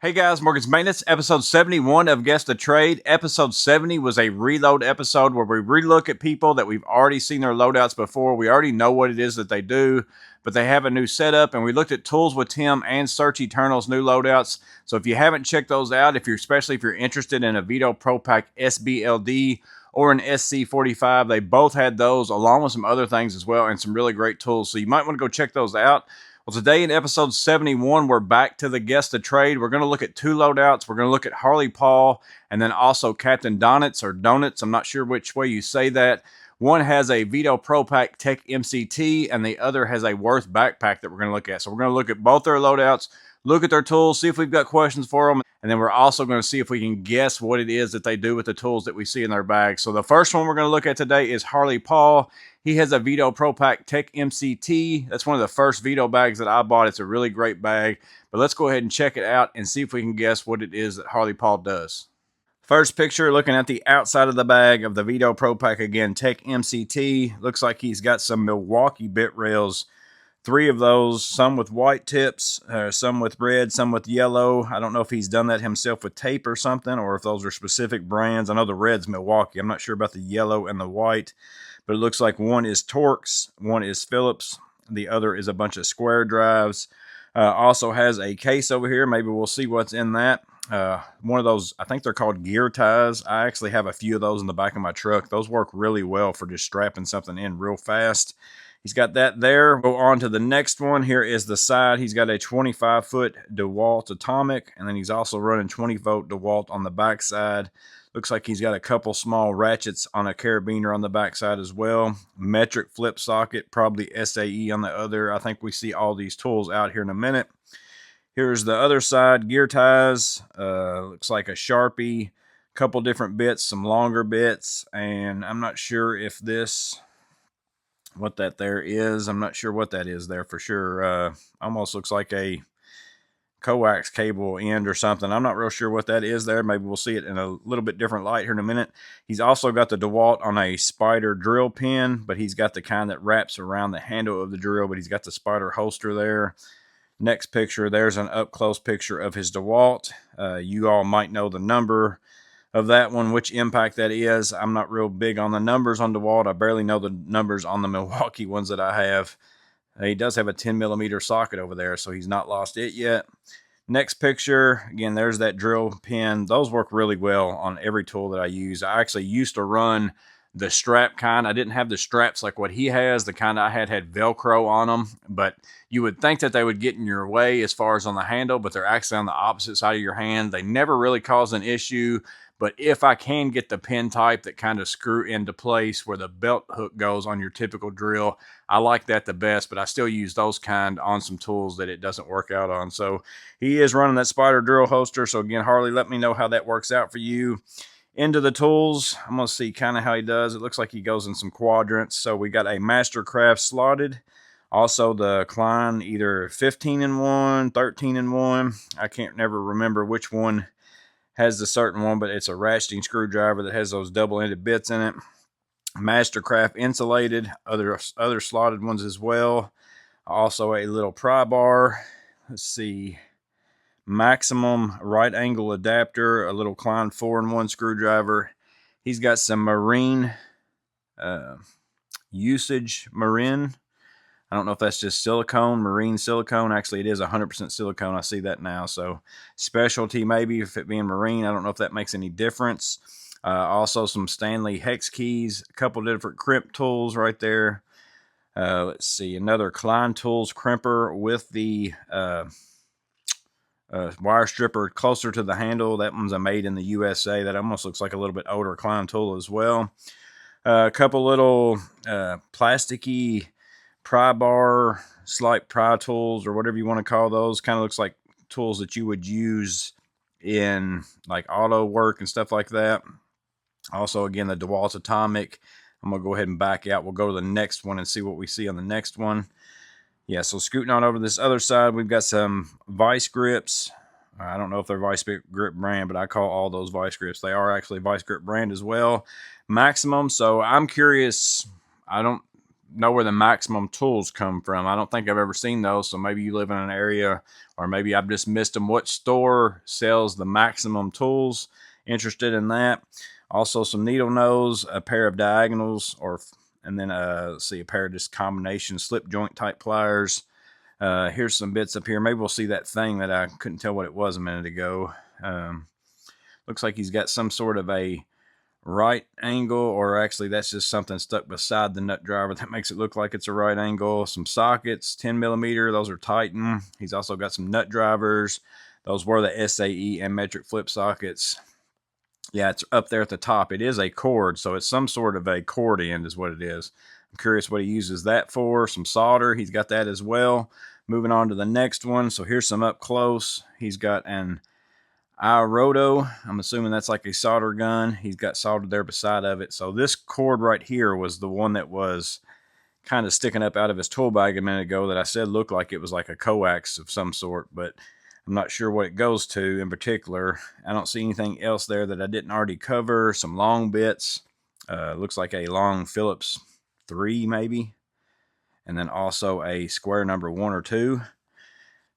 Hey guys, Morgan's Maintenance, episode 71 of Guess the Trade. Episode 70 was a reload episode where we relook at people that we've already seen their loadouts before. We already know what it is that they do, but they have a new setup, and we looked at Tools with Tim and Search Eternal's new loadouts. So if you haven't checked those out, especially if you're interested in a Veto Pro Pack SBLD or an SC45, they both had those along with some other things as well and some really great tools. So you might want to go check those out. Well, today in episode 71, we're back to the Guess the Trade. We're going to look at two loadouts. We're going to look at Harley Paul and then also Captain Donuts or Donuts. I'm not sure which way you say that. One has a Veto Pro Pack Tech MCT and the other has a Wurth backpack that we're going to look at. So we're going to look at both their loadouts, look at their tools, see if we've got questions for them. And then we're also going to see if we can guess what it is that they do with the tools that we see in their bags. So the first one we're going to look at today is Harley Paul. He has a Veto Pro Pack Tech MCT. That's one of the first Veto bags that I bought. It's a really great bag. But let's go ahead and check it out and see if we can guess what it is that Harley Paul does. First picture, looking at the outside of the bag of the Veto Pro Pack, again, Tech MCT. Looks like he's got some Milwaukee bit rails. 3 of those, some with white tips, some with red, some with yellow. I don't know if he's done that himself with tape or something, or if those are specific brands. I know the red's Milwaukee. I'm not sure about the yellow and the white, but it looks like one is Torx, one is Phillips, the other is a bunch of square drives. Also has a case over here. Maybe we'll see what's in that. One of those, I think they're called gear ties. I actually have a few of those in the back of my truck. Those work really well for just strapping something in real fast. He's got that there. Go on to the next one. Here is the side. He's got a 25-foot DeWalt Atomic, and then he's also running 20-volt DeWalt on the backside. Looks like he's got a couple small ratchets on a carabiner on the backside as well. Metric flip socket, probably SAE on the other. I think we see all these tools out here in a minute. Here's the other side, gear ties. Looks like a Sharpie, couple different bits, some longer bits, and I'm not sure if this... what that there is. I'm not sure what that is there for sure. Almost looks like a coax cable end or something. I'm not real sure what that is there. Maybe we'll see it in a little bit different light here in a minute. He's also got the DeWalt on a Spider drill pin, but he's got the kind that wraps around the handle of the drill, but he's got the Spider holster there. Next picture, there's an up-close picture of his DeWalt. You all might know the number of that one, which impact that is. I'm not real big on the numbers on DeWalt. I barely know the numbers on the Milwaukee ones that I have. He does have a 10mm socket over there, so he's not lost it yet. Next picture, again, there's that drill pin. Those work really well on every tool that I use. I actually used to run the strap kind. I didn't have the straps like what he has. The kind I had Velcro on them, but you would think that they would get in your way as far as on the handle, but they're actually on the opposite side of your hand. They never really cause an issue. But if I can get the pin type that kind of screw into place where the belt hook goes on your typical drill, I like that the best, but I still use those kind on some tools that it doesn't work out on. So he is running that Spider drill holster. So again, Harley, let me know how that works out for you. Into the tools, I'm going to see kind of how he does. It looks like he goes in some quadrants. So we got a Mastercraft slotted. Also the Klein, either 15-in-1, 13-in-1. I can't never remember which one has the certain one, but it's a ratcheting screwdriver that has those double-ended bits in it. Mastercraft insulated, other slotted ones as well. Also a little pry bar. Let's see. Maximum right angle adapter, a little Klein 4-in-1 screwdriver. He's got some marine usage marine. I don't know if that's just silicone, marine silicone. Actually, it is 100% silicone. I see that now. So specialty maybe, if it being marine. I don't know if that makes any difference. Also some Stanley hex keys, a couple different crimp tools right there. Let's see, another Klein Tools crimper with the wire stripper closer to the handle. That one's a made in the USA. That almost looks like a little bit older Klein tool as well. A couple little plasticky pry bar, slight pry tools, or whatever you want to call those. Kind of looks like tools that you would use in like auto work and stuff like that. Also, again, the DeWalt Atomic. I'm going to go ahead and back out. We'll go to the next one and see what we see on the next one. Yeah, so scooting on over this other side, we've got some vice grips. I don't know if they're vice grip brand, but I call all those vice grips. They are actually vice grip brand as well. Maximum. So I'm curious. I don't know where the maximum tools come from. I don't think I've ever seen those, so maybe you live in an area, or maybe I've just missed them. What store sells the maximum tools? Interested in that. Also some needle nose, a pair of diagonals, and then let's see, a pair of just combination slip joint type pliers. Here's some bits up here. Maybe we'll see that thing that I couldn't tell what it was a minute ago. Looks like he's got some sort of a right angle, or actually that's just something stuck beside the nut driver that makes it look like it's a right angle. Some sockets, 10 millimeter, those are Titan. He's also got some nut drivers. Those were the SAE and metric flip sockets. Yeah, it's up there at the top. It is a cord, so it's some sort of a cord end is what it is. I'm curious what he uses that for. Some solder, he's got that as well. Moving on to the next one. So here's some up close. He's got an Roto. I'm assuming that's like a solder gun. He's got solder there beside of it. So this cord right here was the one that was kind of sticking up out of his tool bag a minute ago that I said looked like it was like a coax of some sort, but I'm not sure what it goes to in particular. I don't see anything else there that I didn't already cover. Some long bits. Looks like a long Phillips 3 maybe. And then also a square number 1 or 2.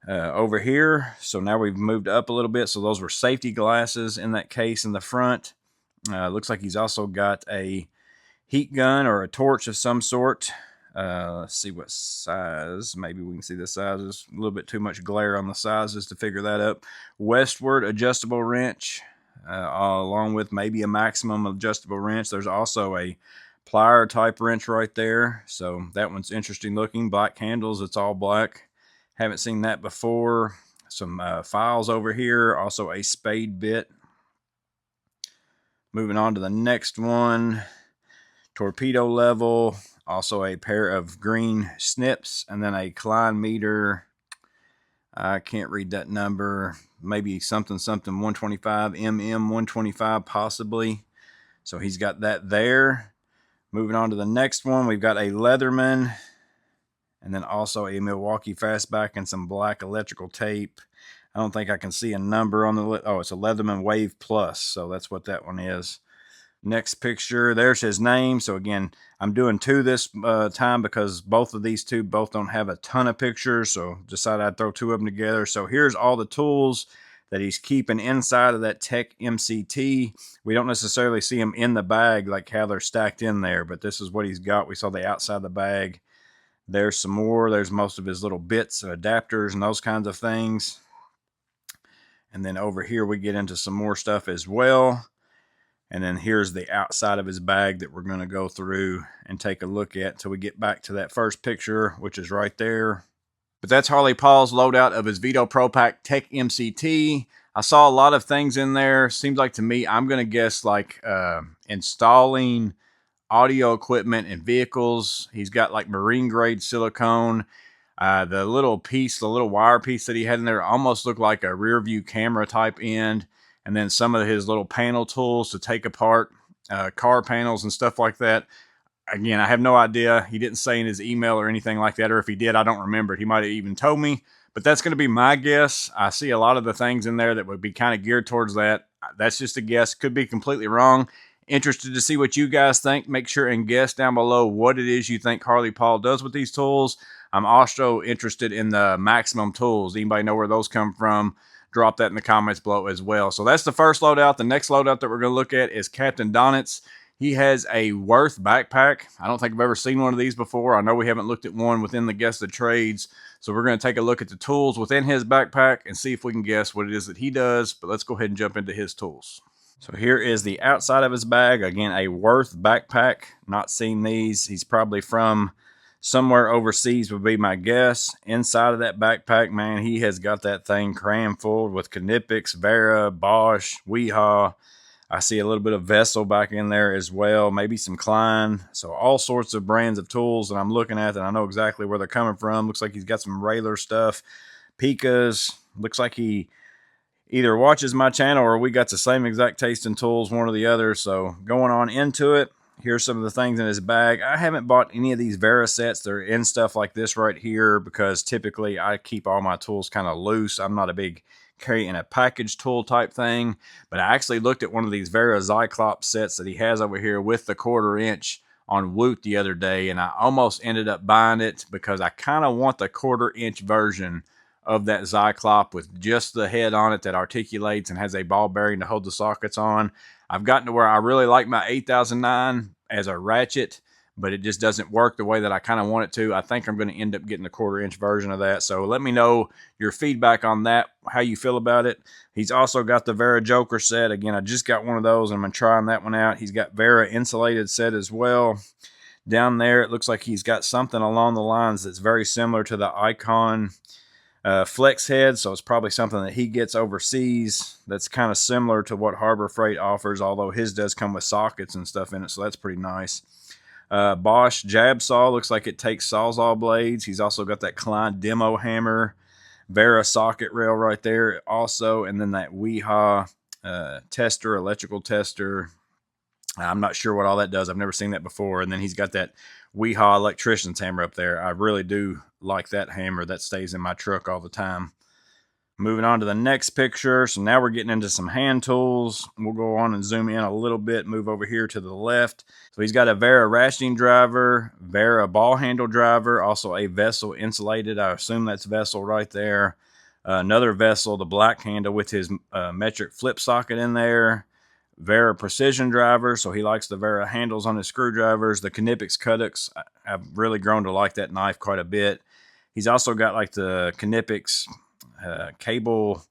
Over here, so now we've moved up a little bit. So those were safety glasses in that case in the front. Looks like he's also got a heat gun or a torch of some sort. Let's see what size. Maybe we can see the sizes. A little bit too much glare on the sizes to figure that up. Westward adjustable wrench, along with maybe a maximum adjustable wrench. There's also a plier type wrench right there. So that one's interesting looking. Black handles. It's all black. Haven't seen that before. Some files over here. Also a spade bit. Moving on to the next one. Torpedo level. Also a pair of green snips, and then a Klein meter. I can't read that number. Maybe something 125, MM 125 possibly. So he's got that there. Moving on to the next one, we've got a Leatherman, and then also a Milwaukee Fastback and some black electrical tape. I don't think I can see a number on the oh, it's a Leatherman Wave Plus, so that's what that one is. Next picture, there's his name. So again, I'm doing 2 this time because both of these two don't have a ton of pictures, so decided I'd throw 2 of them together. So here's all the tools that he's keeping inside of that Tech MCT. We don't necessarily see them in the bag like how they're stacked in there, but this is what he's got. We saw the outside of the bag. There's some more. There's most of his little bits and adapters and those kinds of things. And then over here we get into some more stuff as well. And then here's the outside of his bag that we're going to go through and take a look at until we get back to that first picture, which is right there. But that's Harley Paul's loadout of his Veto Pro Pack Tech MCT. I saw a lot of things in there. Seems like to me, I'm going to guess like installing audio equipment in vehicles. He's got like marine grade silicone. The little wire piece that he had in there almost looked like a rear view camera type end. And then some of his little panel tools to take apart car panels and stuff like that. Again, I have no idea. He didn't say in his email or anything like that, or if he did, I don't remember it. He might have even told me, but that's going to be my guess. I see a lot of the things in there that would be kind of geared towards that. That's just a guess. Could be completely wrong. Interested to see what you guys think. Make sure and guess down below what it is you think Harley Paul does with these tools. I'm also interested in the maximum tools. Anybody know where those come from? Drop that in the comments below as well. So that's the first loadout. The next loadout that we're going to look at is Captain Donitz. He has a Wurth backpack. I don't think I've ever seen one of these before. I know we haven't looked at one within the Guess the Trades. So we're going to take a look at the tools within his backpack and see if we can guess what it is that he does. But let's go ahead and jump into his tools. So here is the outside of his bag. Again, a Wurth backpack. Not seen these. He's probably from somewhere overseas would be my guess. Inside of that backpack, man, he has got that thing crammed full with Knipex, Vera, Bosch, Weehaw. I see a little bit of Vessel back in there as well. Maybe some Klein. So all sorts of brands of tools that I'm looking at, and I know exactly where they're coming from. Looks like he's got some Railer stuff. Pikas. Looks like he either watches my channel or we got the same exact taste in tools, one or the other. So going on into it. Here's some of the things in his bag. I haven't bought any of these Vera sets. They're in stuff like this right here because typically I keep all my tools kind of loose. I'm not a big carry in a package tool type thing, but I actually looked at one of these Vera Cyclops sets that he has over here with the 1/4 inch on Wurth the other day, and I almost ended up buying it because I kind of want the 1/4 inch version of that Zyklop with just the head on it that articulates and has a ball bearing to hold the sockets on. I've gotten to where I really like my 8009 as a ratchet, but it just doesn't work the way that I kind of want it to. I think I'm going to end up getting the 1/4 inch version of that. So let me know your feedback on that, how you feel about it. He's also got the Vera Joker set. Again, I just got one of those, and I'm going to try that one out. He's got Vera insulated set as well. Down there, it looks like he's got something along the lines that's very similar to the Icon flex head, so it's probably something that he gets overseas that's kind of similar to what Harbor Freight offers, although his does come with sockets and stuff in it, so that's pretty nice. Bosch jab saw, looks like it takes Sawzall blades. He's also got that Klein demo hammer, Vera socket rail right there also, and then that Weehaw tester, electrical tester. I'm not sure what all that does. I've never seen that before. And then he's got that Weehaw electrician's hammer up there. I really do like that hammer. That stays in my truck all the time. Moving on to the next picture. So now we're getting into some hand tools. We'll go on and zoom in a little bit, move over here to the left. So he's got a Vera ratcheting driver, Vera ball handle driver, also a Vessel insulated. I assume that's Vessel right there. Another Vessel, the black handle with his metric flip socket in there. Vera precision driver, so he likes the Vera handles on his screwdrivers. The Knipex Cuttix, I've really grown to like that knife quite a bit. He's also got like the Knipex cable.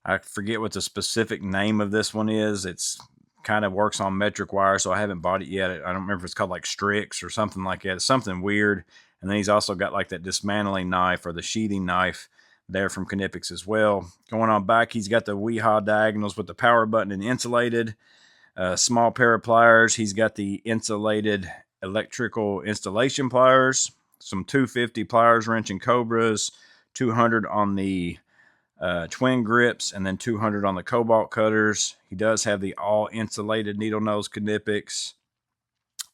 I forget what the specific name of this one is. It's kind of works on metric wire, so I haven't bought it yet. I don't remember if it's called like Strix or something like that. It's something weird. And then he's also got like that dismantling knife or the sheathing knife there from Knipex as well. Going on back, he's got the Weehaw diagonals with the power button and insulated. Small pair of pliers. He's got the insulated electrical installation pliers. Some 250 pliers, wrench, and Cobras. 200 on the twin grips, and then 200 on the Cobalt cutters. He does have the all insulated needle nose Knipex.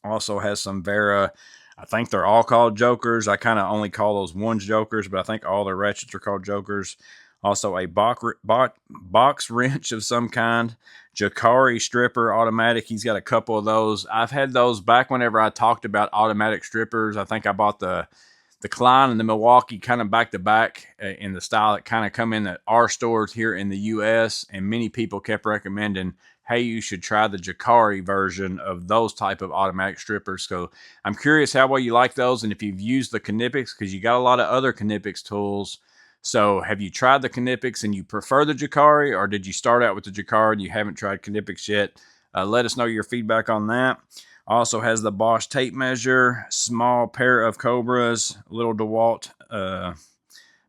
Also has some Vera. I think they're all called Jokers. I kind of only call those ones Jokers, but I think all their ratchets are called Jokers. Also a box wrench of some kind. Jacari stripper automatic. He's got a couple of those. I've had those back whenever I talked about automatic strippers. I think I bought the Klein and the Milwaukee kind of back to back in the style that kind of come in our stores here in the U.S. And many people kept recommending, hey, you should try the Jacari version of those type of automatic strippers. So I'm curious how well you like those and if you've used the Knipex, because you got a lot of other Knipex tools. So have you tried the Knipex and you prefer the Jacari, or did you start out with the Jacari and you haven't tried Knipex yet? Let us know your feedback on that. Also has the Bosch tape measure, small pair of Cobras, little DeWalt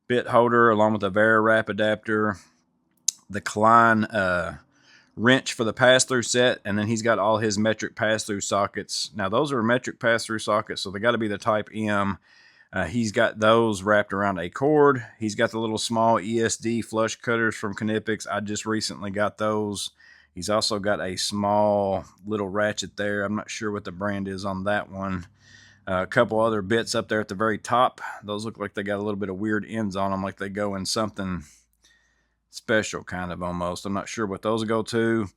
bit holder along with a Vera wrap adapter, the Klein wrench for the pass-through set, and then he's got all his metric pass-through sockets. Now those are metric pass-through sockets, so they got to be the type M. He's got those wrapped around a cord. He's got the little small ESD flush cutters from Knipex. I just recently got those. He's also got a small little ratchet there. I'm not sure what the brand is on that one. A couple other bits up there at the very top. Those look like they got a little bit of weird ends on them, like they go in something special kind of almost. I'm not sure what those go to.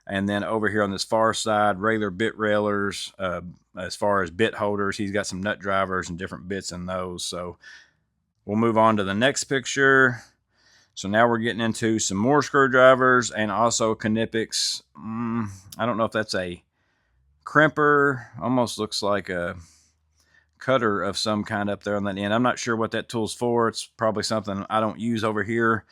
And then over here on this far side, regular bit railers. As far as bit holders, he's got some nut drivers and different bits in those. So we'll move on to the next picture. So now we're getting into some more screwdrivers and also Knipex. I don't know if that's a crimper. Almost looks like a cutter of some kind up there on that end. I'm not sure what that tool's for. It's probably something I don't use over here.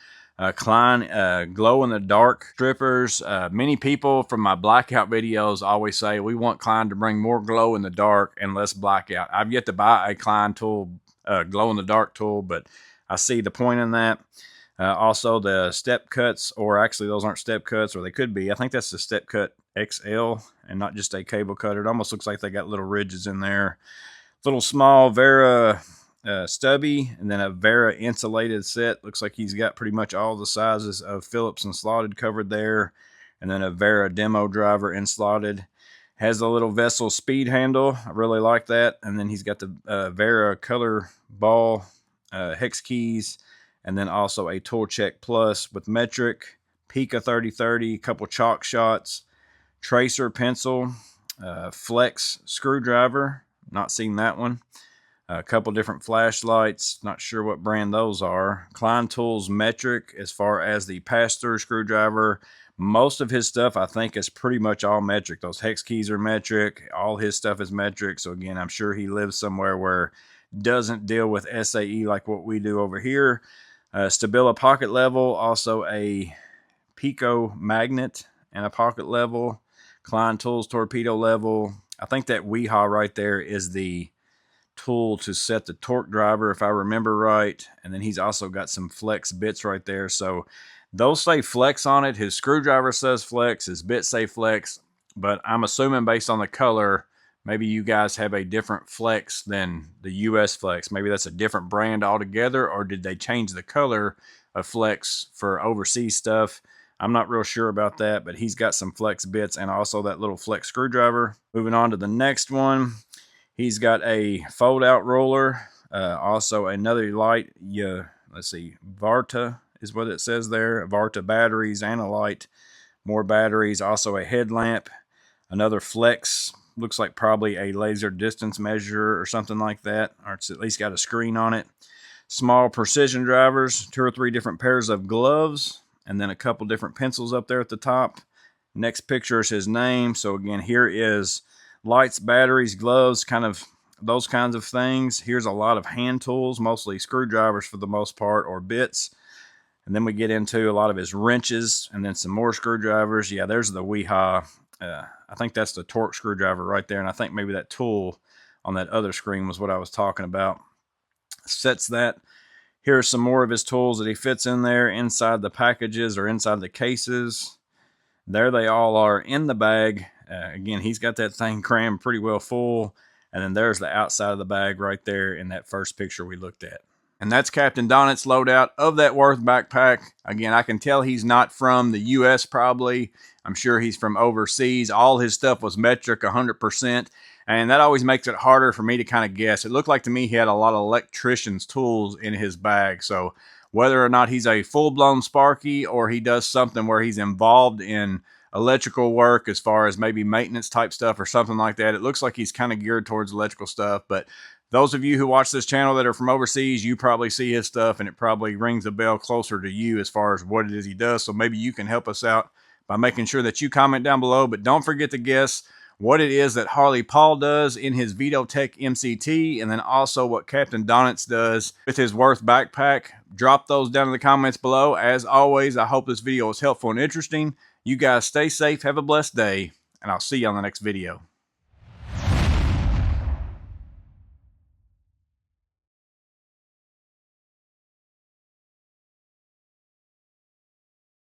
Klein glow-in-the-dark strippers. Many people from my blackout videos always say we want Klein to bring more glow-in-the-dark and less blackout. I've yet to buy a Klein tool, glow-in-the-dark tool, but I see the point in that. Also the step cuts, or actually those aren't step cuts, or they could be. I think that's the step cut XL and not just a cable cutter. It almost looks like they got little ridges in there. Little small Vera stubby, and then a Vera insulated set. Looks like he's got pretty much all the sizes of Phillips and slotted covered there. And then a Vera demo driver and slotted. Has a little Vessel speed handle. I really like that. And then he's got the Vera color ball hex keys. And then also a Tool Check Plus with metric, Pika 3030, couple chalk shots, tracer pencil, Flex screwdriver, not seen that one. A couple different flashlights, not sure what brand those are. Klein Tools metric as far as the pass-through screwdriver. Most of his stuff I think is pretty much all metric. Those hex keys are metric. All his stuff is metric. So again, I'm sure he lives somewhere where doesn't deal with SAE like what we do over here. Stabila pocket level, also a Pico magnet and a pocket level. Klein Tools torpedo level. I think that Weehaw right there is the tool to set the torque driver, if I remember right. And then he's also got some flex bits right there. So those say flex on it. His screwdriver says flex. His bits say flex. But I'm assuming based on the color, maybe you guys have a different flex than the US flex. Maybe that's a different brand altogether, or did they change the color of flex for overseas stuff? I'm not real sure about that, but he's got some flex bits and also that little flex screwdriver. Moving on to the next one. He's got a fold-out roller, also another light. Let's see, Varta is what it says there. Varta batteries and a light, more batteries, also a headlamp, another flex. Looks like probably a laser distance measure or something like that, or it's at least got a screen on it. Small precision drivers, 2 or 3 different pairs of gloves, and then a couple different pencils up there at the top. Next picture is his name. So again, here is lights, batteries, gloves, kind of those kinds of things. Here's a lot of hand tools, mostly screwdrivers for the most part, or bits. And then we get into a lot of his wrenches and then some more screwdrivers. Yeah, there's the Weehaw. I think that's the torque screwdriver right there. And I think maybe that tool on that other screen was what I was talking about. Sets that. Here's some more of his tools that he fits in there inside the packages or inside the cases. There they all are in the bag. Again, he's got that thing crammed pretty well full. And then there's the outside of the bag right there in that first picture we looked at. And that's Captain Donnett's loadout of that Wurth backpack. Again, I can tell he's not from the U.S. probably. I'm sure he's from overseas. All his stuff was metric 100%. And that always makes it harder for me to kind of guess. It looked like to me he had a lot of electrician's tools in his bag. So whether or not he's a full-blown Sparky or he does something where he's involved in electrical work as far as maybe maintenance type stuff or something like that, it looks like he's kind of geared towards electrical stuff. But those of you who watch this channel that are from overseas, you probably see his stuff and it probably rings a bell closer to you as far as what it is he does. So maybe you can help us out by making sure that you comment down below. But don't forget to guess what it is that Harley Paul does in his Veto Tech MCT, and then also what Captain Donnett's does with his Wurth backpack. Drop those down in the comments below. As always, I hope this video was helpful and interesting. You guys stay safe, have a blessed day, and I'll see you on the next video.